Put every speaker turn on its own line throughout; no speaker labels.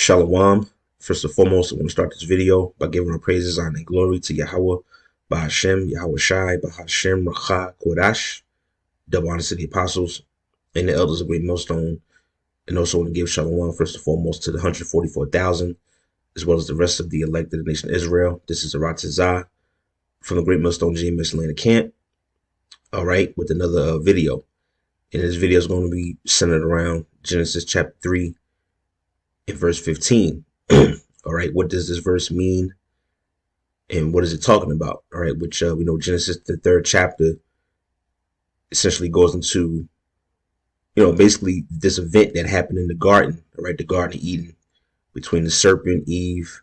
Shalom. First and foremost, I want to start this video by giving our praises, honor, and glory to Yahweh, Bahashem, Yahweh Shai, Bahashem, Racha, Kodash, double honor to the apostles and the elders of Great Millstone, and also want to give Shalom first and foremost to the 144,000, as well as the rest of the elect of the nation of Israel. This is Aratazah from the Great Millstone GMS Atlanta camp, all right, with another video. And this video is going to be centered around Genesis chapter 3 and verse 15. All right, what does this verse mean and what is it talking about? All right, which we know Genesis, the third chapter, essentially goes into, basically this event that happened in the garden, all right, the Garden of Eden, between the serpent, Eve,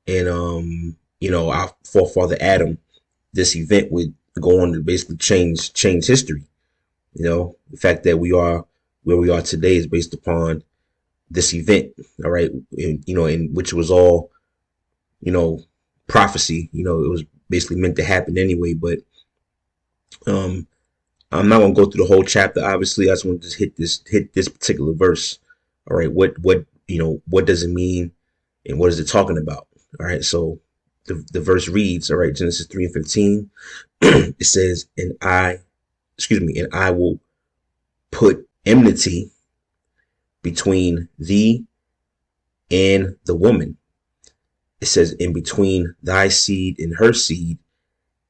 and, our forefather Adam. This event would go on to basically change history. The fact that we are where we are today is based upon this event, all right, in which was all, prophecy. It was basically meant to happen anyway. But I'm not gonna go through the whole chapter. Obviously, I just want to just hit this particular verse. All right, what does it mean, and what is it talking about? All right, so the verse reads, all right, Genesis 3 and 15. It says, and I will put enmity between thee and the woman. It says, in between thy seed and her seed,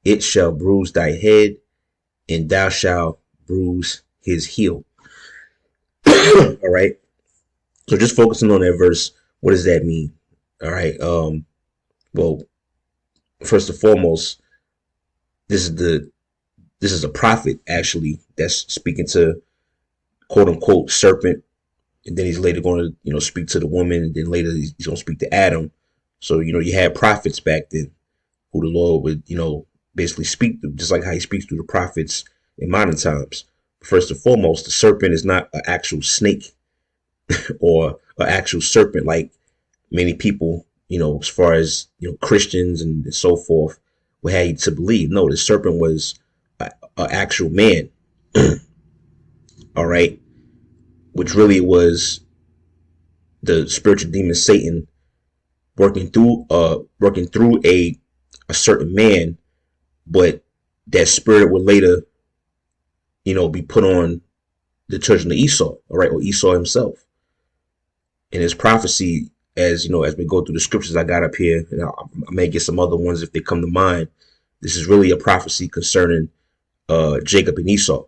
it shall bruise thy head, and thou shalt bruise his heel. All right. So just focusing on that verse, what does that mean? All right. Well, first and foremost, this is a prophet actually that's speaking to quote unquote serpent. And then he's later going to, speak to the woman, and then later he's going to speak to Adam. So, you had prophets back then who the Lord would, basically speak to, just like how he speaks through the prophets in modern times. First and foremost, the serpent is not an actual snake or an actual serpent like many people, as far as, Christians and so forth would have you to believe. No, the serpent was an actual man. All right. Which really was the spiritual demon Satan working through a certain man, but that spirit would later, be put on the children of Esau, all right, or Esau himself. In his prophecy, as as we go through the scriptures I got up here, and I may get some other ones if they come to mind. This is really a prophecy concerning Jacob and Esau,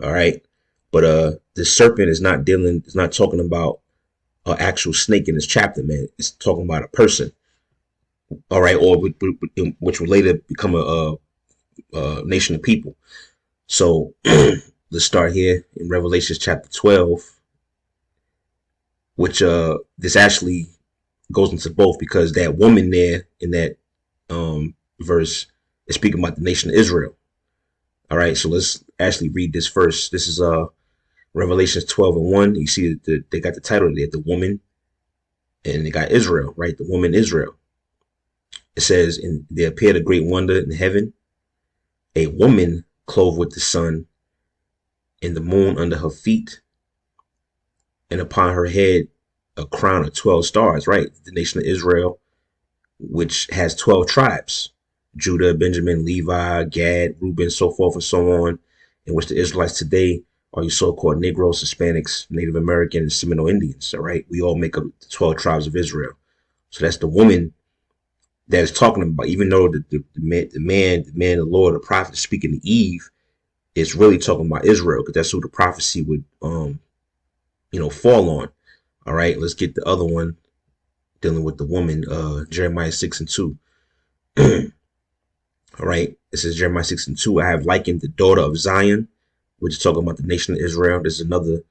all right. But the serpent is not talking about an actual snake in this chapter, man. It's talking about a person, all right, or which will later become a nation of people. So let's start here in Revelation chapter 12, which this actually goes into both, because that woman there in that verse is speaking about the nation of Israel. All right, so let's actually read this first. This is Revelations 12 and 1. You see that they got the title there, the woman, and they got Israel, right? The woman Israel. It says, and there appeared a great wonder in heaven, a woman clothed with the sun, and the moon under her feet, and upon her head a crown of 12 stars, right? The nation of Israel, which has 12 tribes: Judah, Benjamin, Levi, Gad, Reuben, so forth and so on, in which the Israelites today are your so-called Negroes, Hispanics, Native American, and Seminole Indians. All right, we all make up the 12 tribes of Israel. So that's the woman that is talking about. Even though the man, the Lord, the prophet is speaking to Eve, it's really talking about Israel, because that's who the prophecy would, fall on. All right, let's get the other one dealing with the woman, Jeremiah 6 and 2. All right, it says Jeremiah 6 and 2. I have likened the daughter of Zion, which is talking about the nation of Israel. There's another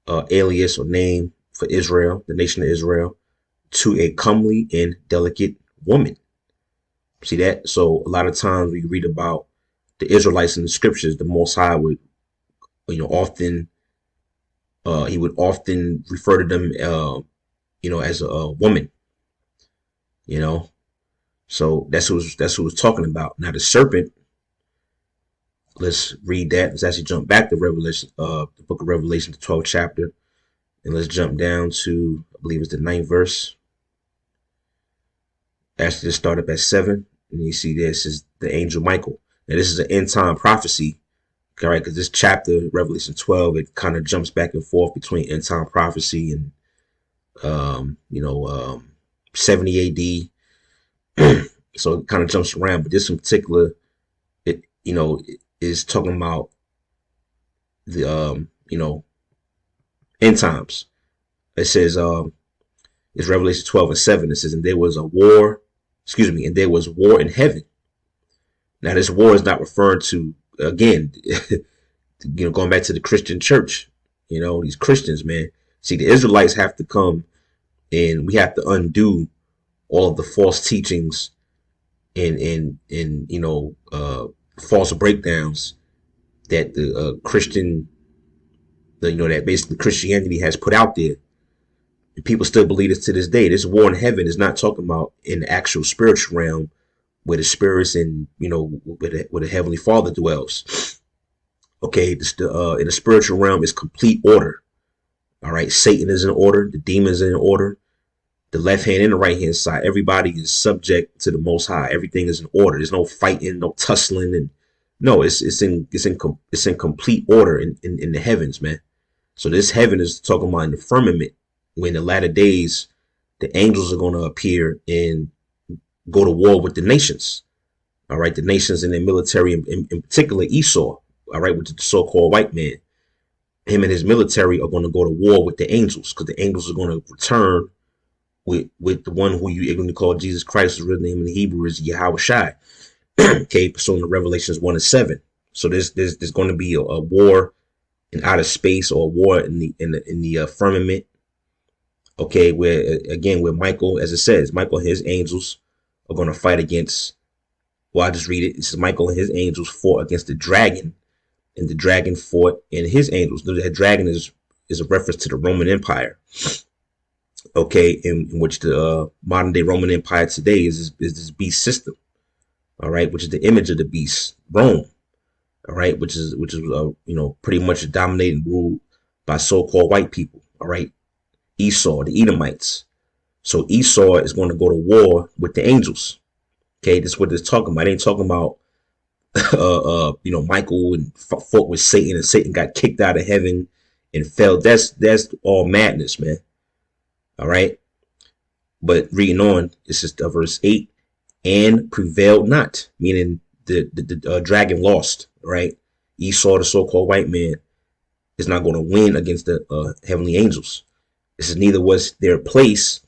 alias or name for Israel, the nation of Israel, to a comely and delicate woman. See that? So a lot of times we read about the Israelites in the scriptures, the Most High would, often, he would often refer to them, as a woman, So that's what it's talking about. Now the serpent, let's read that. Let's actually jump back to Revelation, the book of Revelation, the 12th chapter. And let's jump down to, I believe it's the ninth verse. Actually, just start up at 7. And you see this is the angel Michael. Now, this is an end time prophecy, all right? Because this chapter, Revelation 12, it kind of jumps back and forth between end time prophecy and, 70 AD. So it kind of jumps around. But this in particular, it, is talking about the, end times. It says, it's Revelation 12 and 7. It says, and there was war in heaven. Now, this war is not referring to, again, going back to the Christian church, these Christians, man. See, the Israelites have to come and we have to undo all of the false teachings and false breakdowns that the Christian, that basically Christianity has put out there. And people still believe this to this day. This war in heaven is not talking about in the actual spiritual realm where the spirits and, where the Heavenly Father dwells. Okay, in the spiritual realm is complete order. All right, Satan is in order. The demons are in order. The left hand and the right hand side, everybody is subject to the Most High. Everything is in order. There's no fighting, no tussling, and no, it's in complete order in the heavens, man. So this heaven is talking about in the firmament. When the latter days, the angels are going to appear and go to war with the nations. All right, the nations and their military, in particular Esau. All right, which is the so-called white man. Him and his military are going to go to war with the angels because the angels are going to return with the one who you going to call Jesus Christ. His real name in the Hebrew is Yahweh Shai. Okay, pursuant to Revelations 1 and 7. So there's going to be a war in outer space or a war in the firmament. Okay, where Michael, as it says, Michael and his angels are going to fight against. Well, I just read it. It says Michael and his angels fought against the dragon, and the dragon fought and his angels. That dragon is a reference to the Roman Empire. Okay, in which the modern day Roman Empire today is this beast system. All right, which is the image of the beast, Rome. All right, which is pretty much dominated and ruled by so-called white people. All right, Esau, the Edomites. So Esau is going to go to war with the angels. Okay, this is what they're talking about. They ain't talking about Michael and fought with Satan and Satan got kicked out of heaven and fell. That's all madness, man. All right, but reading on, this is verse 8, and prevailed not, meaning the dragon lost. Right, Esau, the so-called white man, is not going to win against the heavenly angels. This is neither was their place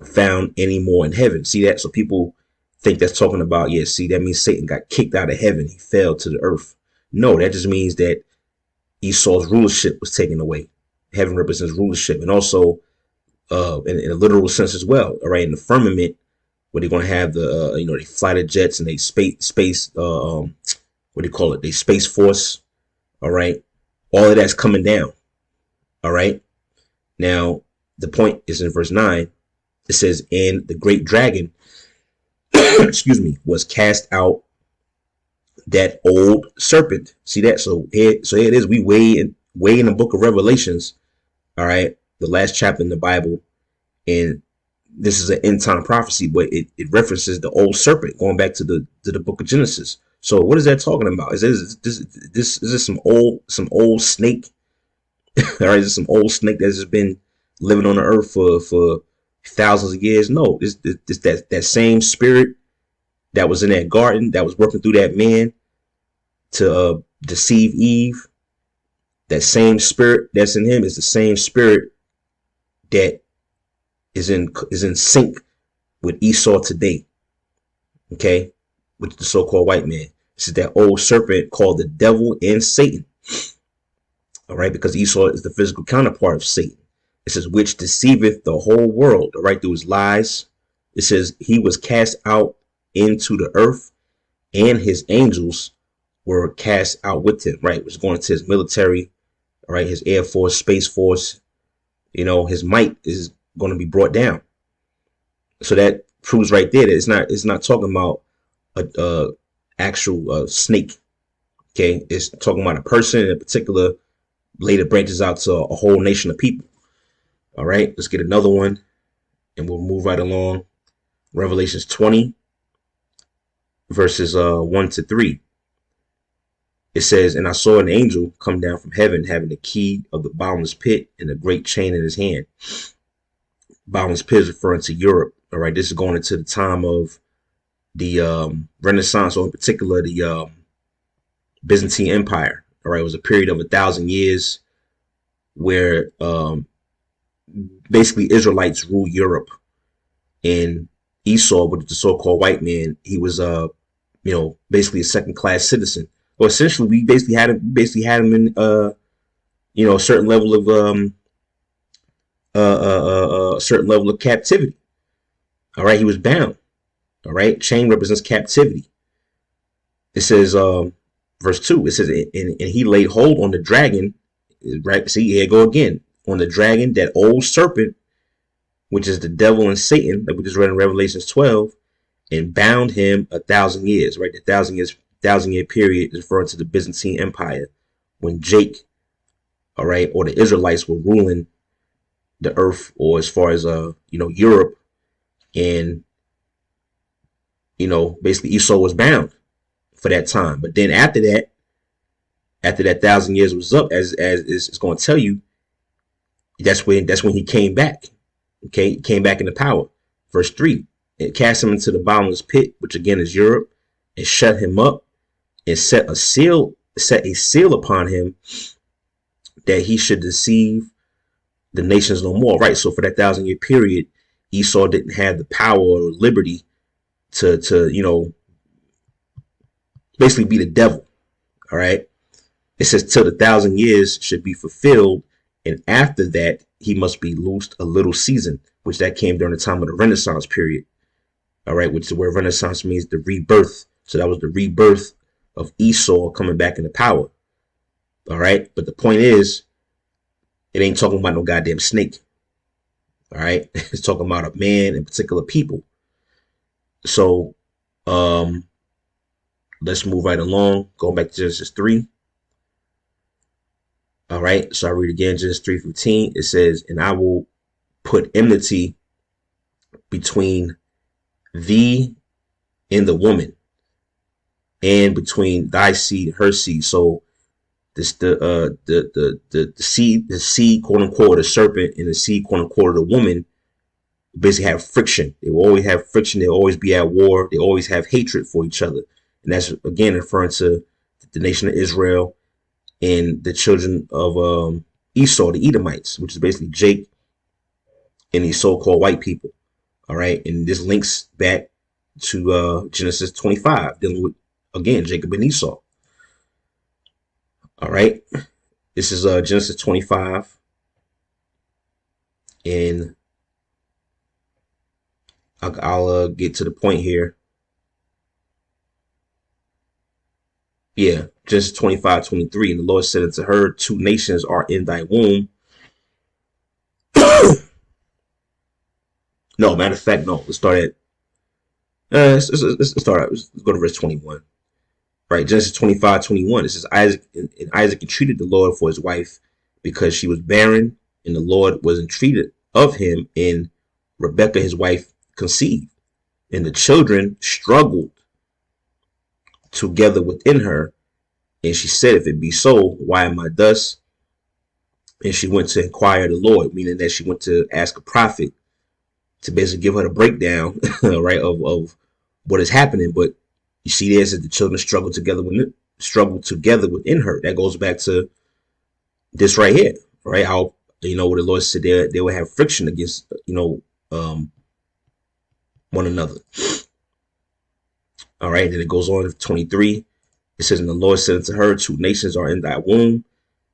found anymore in heaven. See that? So people think that's talking about, that means Satan got kicked out of heaven. He fell to the earth. No, that just means that Esau's rulership was taken away. Heaven represents rulership. And also in a literal sense as well. All right. In the firmament, where they're going to have the, they fly the jets and they space, what do you call it? They space force. All right. All of that's coming down. All right. Now, the point is in verse 9. It says, and the great dragon, was cast out, that old serpent. See that? So here it is. We way in the book of Revelations. All right. The last chapter in the Bible. And this is an end time prophecy, but it references the old serpent going back to the book of Genesis. So what is that talking about? Is this some old snake? All right. Is this some old snake that's just been living on the earth for thousands of years? No, it's that same spirit that was in that garden, that was working through that man to deceive Eve. That same spirit that's in him is the same spirit that is in sync with Esau today. Okay, with the so-called white man. This is that old serpent called the devil and Satan. All right, because Esau is the physical counterpart of Satan. It says, which deceiveth the whole world, all right, through his lies. It says he was cast out into the earth, and his angels were cast out with him, right? Which is going to his military, all right, his air force, space force. His might is going to be brought down. So that proves right there that it's not talking about a actual snake. Okay, it's talking about a person in a particular later branches out to a whole nation of people. All right, let's get another one and we'll move right along. Revelations 20, verses 1 to 3. It says, "And I saw an angel come down from heaven, having the key of the bottomless pit and a great chain in his hand." Bottomless pit is referring to Europe. All right, this is going into the time of the Renaissance, or in particular the Byzantine Empire. All right, it was a period of 1,000 years where basically Israelites ruled Europe, and Esau, which is the so-called white man, he was basically a second-class citizen. Well, essentially, we basically had him in a certain level of a certain level of captivity. All right, he was bound. All right, chain represents captivity. It says, verse 2, it says, and he laid hold on the dragon, right? See, here I go again, on the dragon, that old serpent, which is the devil and Satan, that we just read in Revelations 12, and bound him 1,000 years, right? The 1,000-year period is referring to the Byzantine Empire, when Jake, all right, or the Israelites were ruling the earth, or as far as Europe, and basically Esau was bound for that time. But then after that 1,000 years was up, as it's going to tell you, that's when he came back. Okay, he came back into power. Verse 3, it cast him into the bottomless pit, which again is Europe, and shut him up, and set a seal upon him, that he should deceive the nations no more. Right. So for that 1,000-year period, Esau didn't have the power or liberty to basically be the devil. All right. It says till the 1,000 years should be fulfilled, and after that he must be loosed a little season, which that came during the time of the Renaissance period. All right, which is where Renaissance means the rebirth. So that was the rebirth of Esau coming back into power. All right, but the point is, it ain't talking about no goddamn snake. All right, it's talking about a man and particular people. So let's move right along. Going back to Genesis 3. All right, so I read again, Genesis 3:15. It says, "And I will put enmity between thee and the woman, and between thy seed and her seed." So this the seed, quote unquote, the serpent, and the seed, quote unquote, the woman, basically have friction. They will always have friction. They'll always be at war. They always have hatred for each other. And that's again referring to the nation of Israel and the children of Esau, the Edomites, which is basically Jake and these so-called white people. All right, and this links back to Genesis 25, dealing with, again, Jacob and Esau. All right, this is Genesis 25, and I'll get to the point here. Yeah, Genesis 25:23, and the Lord said unto her, two nations are in thy womb. No, matter of fact, no. Let's start at let's start out. Let's go to verse 21. Right, Genesis 25:21. It says, Isaac entreated the Lord for his wife, because she was barren, and the Lord was entreated of him, and Rebekah his wife conceived, and the children struggled together within her, and she said, if it be so, why am I thus? And she went to inquire the Lord, meaning that she went to ask a prophet to basically give her the breakdown, right, of what is happening. But you see, there says the children struggle together within her. That goes back to this right here, right? How where the Lord said they will have friction against one another. All right, and then it goes on to 23. It says, and the Lord said unto her, two nations are in thy womb,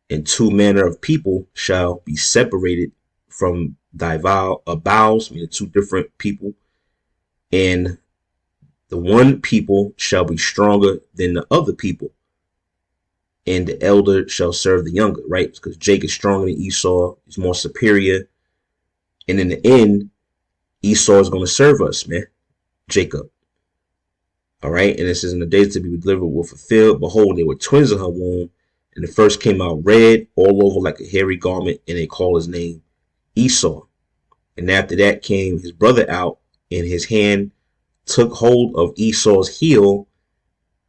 and two manner of people shall be separated from thy bowels, meaning two different people, and the one people shall be stronger than the other people, and the elder shall serve the younger, right? Because Jacob is stronger than Esau, he's more superior, and in the end, Esau is going to serve us, man, Jacob. All right, and it says, in the days to be delivered were fulfilled. Behold, there were twins in her womb, And the first came out red all over like a hairy garment, and they called his name Esau. And after that came his brother out, and his hand took hold of Esau's heel,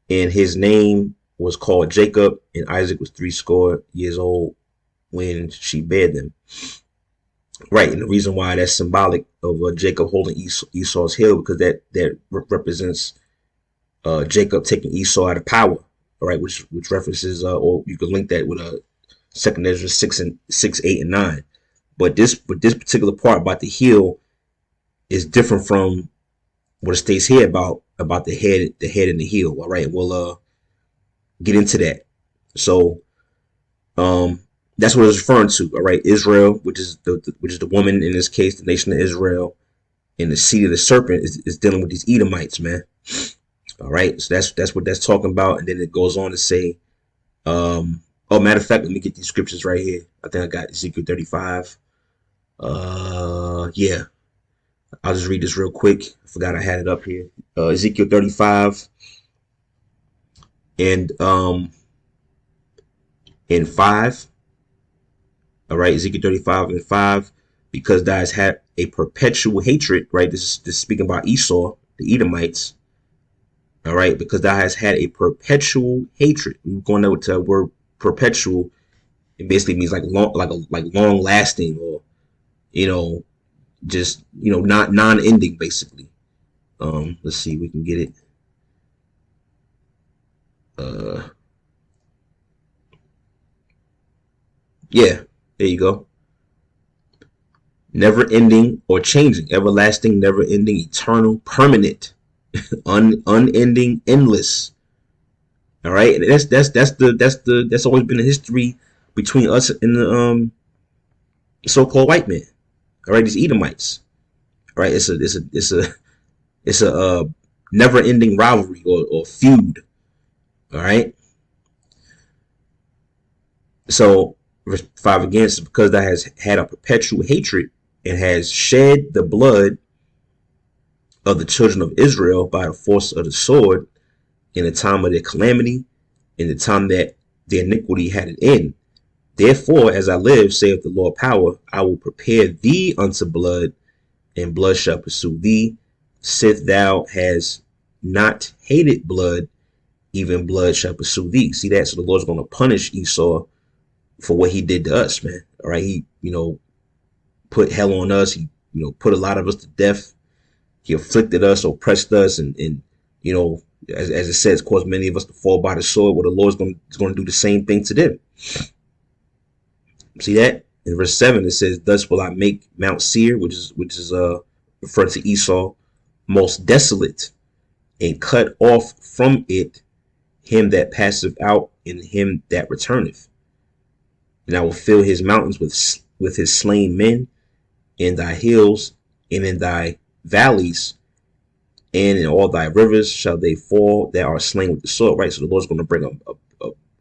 and his name was called Jacob, and Isaac was 70 years old when she bare them. Right, and the reason why that's symbolic of Jacob holding Esau's heel, because that represents Jacob taking Esau out of power. All right, which references, or you can link that with Second Ezra 6, 8, and 9. But this particular part about the heel is different from what it states here about the head and the heel. All right, we'll get into that. So that's what it's referring to. All right, Israel, which is the woman in this case, the nation of Israel, and the seed of the serpent is dealing with these Edomites, man. All right, so that's what that's talking about, and then it goes on to say, oh, matter of fact, let me get these scriptures right here. I think I got Ezekiel 35. Yeah, I'll just read this real quick. I forgot I had it up here. Ezekiel 35 and in 5. All right, Ezekiel 35 and 5, because thou hast had a perpetual hatred, right? This is speaking about Esau, the Edomites. All right, because thou hast had a perpetual hatred. We're going over to the word perpetual. It basically means like long lasting, or just not non-ending, basically. Let's see, we can get it. Yeah, there you go. Never ending or changing, everlasting, never ending, eternal, permanent, unending, endless. All right, and that's always been the history between us and the so-called white man. All right, these Edomites. All right, it's a never-ending rivalry or feud. All right. So verse 5 again, is because thou has had a perpetual hatred and has shed the blood of the children of Israel by the force of the sword in the time of their calamity, in the time that their iniquity had an end. Therefore, as I live, saith the Lord power, I will prepare thee unto blood, and blood shall pursue thee. Sith thou has not hated blood, even blood shall pursue thee. See that? So the Lord's going to punish Esau for what he did to us, man. All right, he put hell on us. He put a lot of us to death. He afflicted us, oppressed us, and as it says, caused many of us to fall by the sword. Well, the Lord's going to do the same thing to them. See that? In verse 7 it says, thus will I make Mount Seir, which is referring to Esau, most desolate, and cut off from it him that passeth out, and him that returneth. And I will fill his mountains with his slain men, in thy hills and in thy valleys, and in all thy rivers shall they fall that are slain with the sword. Right, so the Lord's going to bring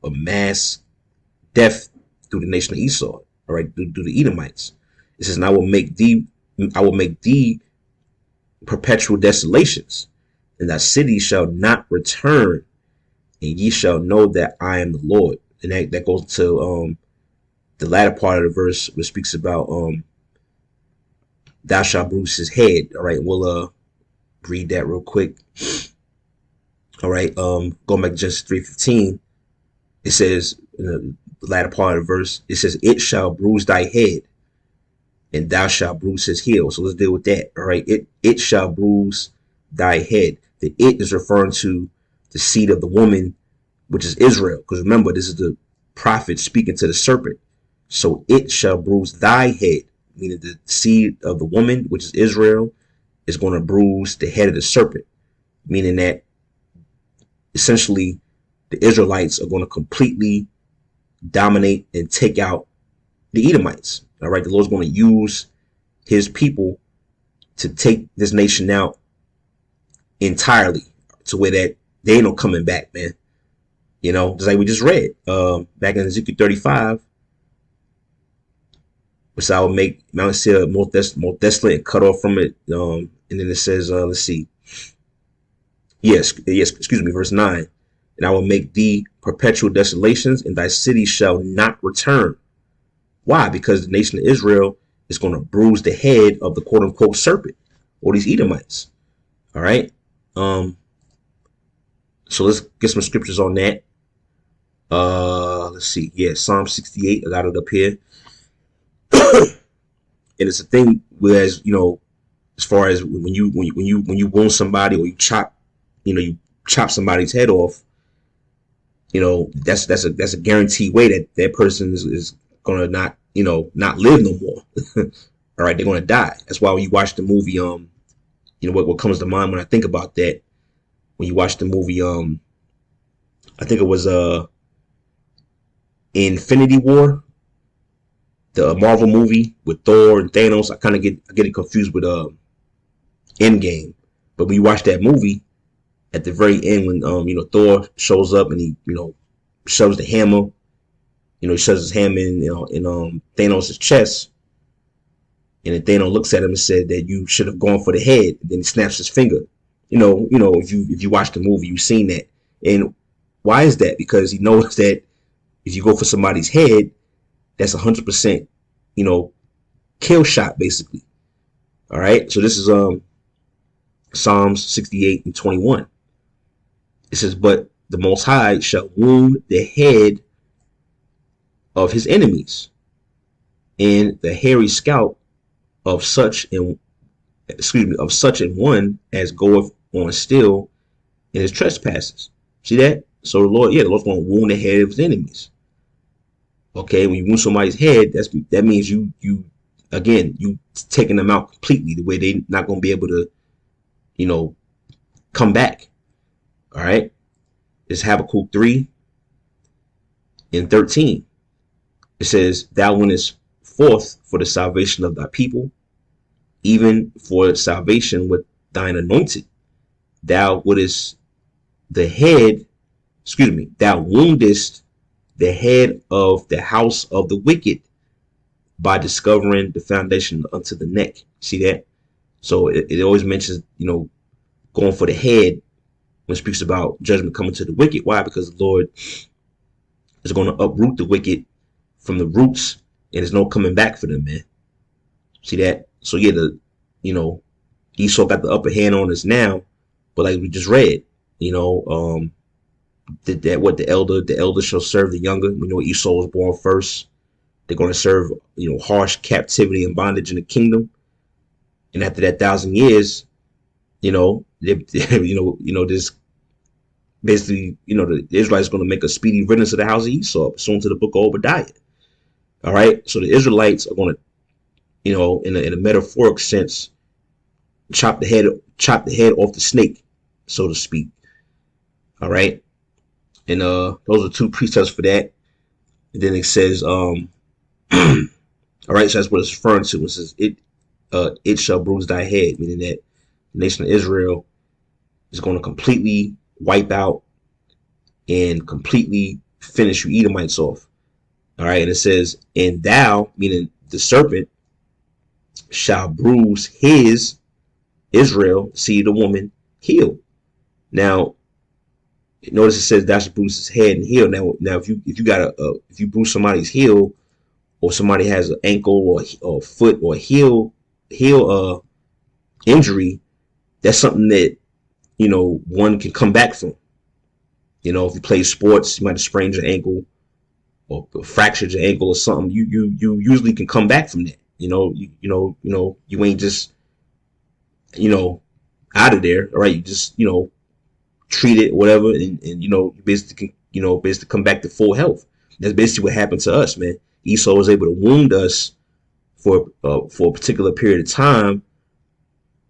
a mass death through the nation of Esau. All right, through the Edomites. It says, and I will make thee perpetual desolations, and thy city shall not return, and ye shall know that I am the Lord. And that goes to the latter part of the verse, which speaks about thou shalt bruise his head. All right, we'll read that real quick. All right, going back to Genesis 3:15, it says in the latter part of the verse, it says, it shall bruise thy head, and thou shalt bruise his heel. So let's deal with that. All right, it shall bruise thy head. The it is referring to the seed of the woman, which is Israel. Because remember, this is the prophet speaking to the serpent. So it shall bruise thy head, meaning the seed of the woman, which is Israel, is going to bruise the head of the serpent, meaning that essentially the Israelites are going to completely dominate and take out the Edomites. All right, the Lord's going to use his people to take this nation out entirely, to where that they ain't no coming back, man. Just like we just read back in Ezekiel 35, which I will make Mount Seir more desolate and cut off from it. And then it says, let's see. Yes, excuse me, verse 9. And I will make thee perpetual desolations, and thy city shall not return. Why? Because the nation of Israel is going to bruise the head of the quote unquote serpent, or these Edomites. All right. So let's get some scriptures on that. Let's see. Yeah, Psalm 68. I got it up here. And it's a thing whereas, as far as when you wound somebody, or you chop somebody's head off, that's a guaranteed way that that person is gonna not live no more. All right, they're gonna die. That's why when you watch the movie, what comes to mind when I think about that, when you watch the movie, I think it was Infinity War, the Marvel movie with Thor and Thanos. I get it confused with Endgame. But when you watch that movie, at the very end, when Thor shows up and he shoves the hammer, he shoves his hammer in Thanos' chest, and then Thanos looks at him and said that you should have gone for the head. And then he snaps his finger. If you watch the movie, you've seen that. And why is that? Because he knows that if you go for somebody's head, that's 100%, kill shot basically. All right. So this is Psalms 68 and 21. It says, "But the Most High shall wound the head of his enemies, and the hairy scalp of such an one as goeth on still in his trespasses." See that? So the Lord's going to wound the head of his enemies. Okay, when you wound somebody's head, that means you taking them out completely, the way they're not going to be able to, come back. All right, it's Habakkuk 3 and 13. It says, "Thou wentest forth for the salvation of thy people, even for salvation with thine anointed. Thou woundest the head of the house of the wicked by discovering the foundation unto the neck." See that? So it always mentions, going for the head when it speaks about judgment coming to the wicked. Why? Because the Lord is going to uproot the wicked from the roots, and there's no coming back for them, man. See that? So yeah, Esau got the upper hand on us now, but like we just read, the elder shall serve the younger. We know Esau was born first. They're going to serve, harsh captivity and bondage in the kingdom. And after that 1,000 years, this basically, the Israelites going to make a speedy riddance of the house of Esau, pursuant to the book of Obadiah. All right. So the Israelites are going to, in a metaphoric sense, chop the head off the snake, so to speak. All right. And those are two precepts for that. And then it says, all right, so that's what it's referring to. It says, it shall bruise thy head, meaning that the nation of Israel is going to completely wipe out and completely finish you Edomites off. All right, and it says, "And thou," meaning the serpent, "shall bruise his," Israel, seed of the woman, heel. Now, notice it says thou shalt bruise his head and heel. Now, if you bruise somebody's heel, or somebody has an ankle or foot or heel injury, that's something that one can come back from. If you play sports, you might have sprained your ankle or fractured your ankle or something. You usually can come back from that. You ain't just out of there. All right, you just treat it, whatever, and you basically come back to full health. That's basically what happened to us, man. Esau was able to wound us for a particular period of time,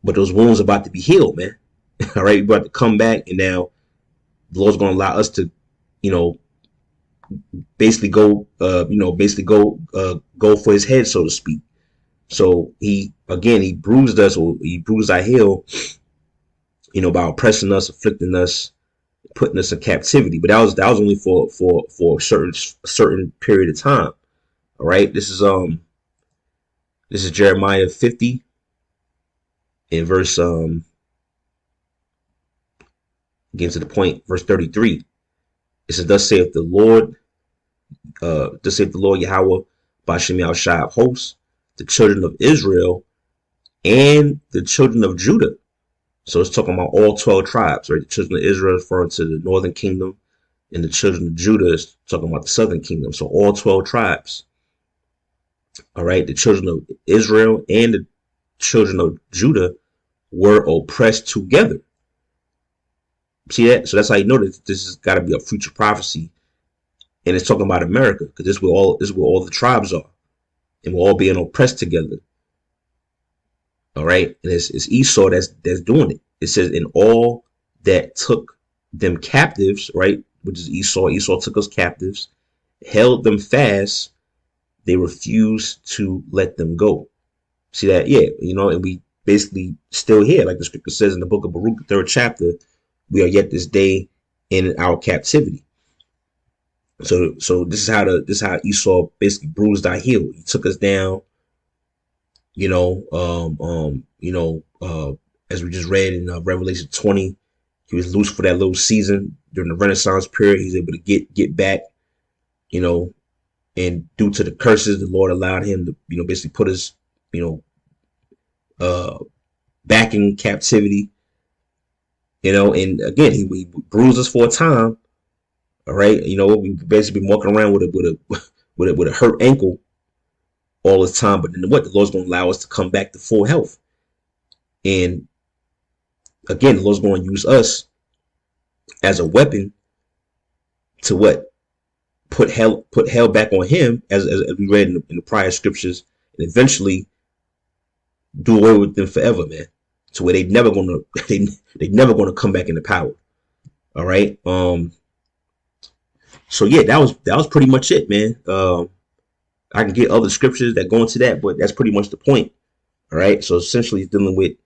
but those wounds are about to be healed, man. All right, we're about to come back, and now the Lord's going to allow us to, basically go for his head, so to speak. So he bruised us, or he bruised our heel, by oppressing us, afflicting us, putting us in captivity. But that was only for a certain period of time. All right, this is Jeremiah 50 in verse getting to the point, verse 33. It says, thus saith the Lord Yahweh, Bashem Yahushua of hosts, the children of Israel and the children of Judah. So it's talking about all 12 tribes, right? The children of Israel is referring to the northern kingdom, and the children of Judah is talking about the southern kingdom. So all 12 tribes. All right. The children of Israel and the children of Judah were oppressed together. See that? So that's how you know that this has got to be a future prophecy. And it's talking about America, because this is where all the tribes are. And we're all being oppressed together. All right. And it's Esau that's doing it. It says, in all that took them captives, right? Which is Esau. Esau took us captives, held them fast. They refused to let them go. See that? Yeah. And we basically still here. Like the scripture says in the book of Baruch, the 3rd chapter, we are yet this day in our captivity. So this is how Esau basically bruised our heel. He took us down. As we just read in Revelation 20, he was loose for that little season during the Renaissance period. He's able to get back, and due to the curses, the Lord allowed him to, basically put us, back in captivity. And again, he bruised us for a time. All right, we basically been walking around with a hurt ankle all this time, but then the Lord's going to allow us to come back to full health. And again, the Lord's going to use us as a weapon to put hell back on him, as we read in the prior scriptures, and eventually do away with them forever, man. To where they never gonna come back into power. All right. So yeah, that was pretty much it, man. I can get other scriptures that go into that, but that's pretty much the point. All right. So essentially, it's dealing with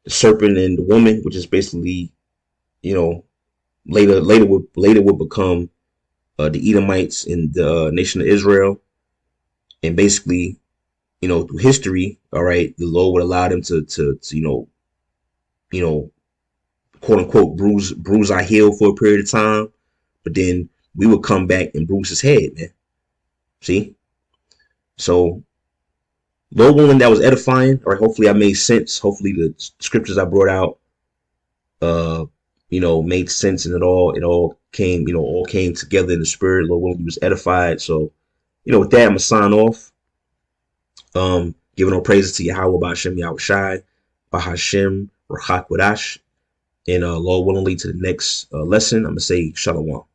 the serpent and the woman, which is basically, later would become the Edomites in the nation of Israel, and basically, through history, all right, the Lord would allow them to quote unquote bruise our heel for a period of time, but then we would come back and bruise his head, man. See? So, Lord willing, that was edifying. All right, hopefully I made sense. Hopefully the scriptures I brought out, made sense, and it all came together in the spirit. Lord willing, he was edified. So, with that, I'm gonna sign off. Giving all praises to Yahweh, Ba'ashem Yahushai, Bahashem Rachak Wadash, and Lord willingly, to the next lesson, I'm gonna say Shalom.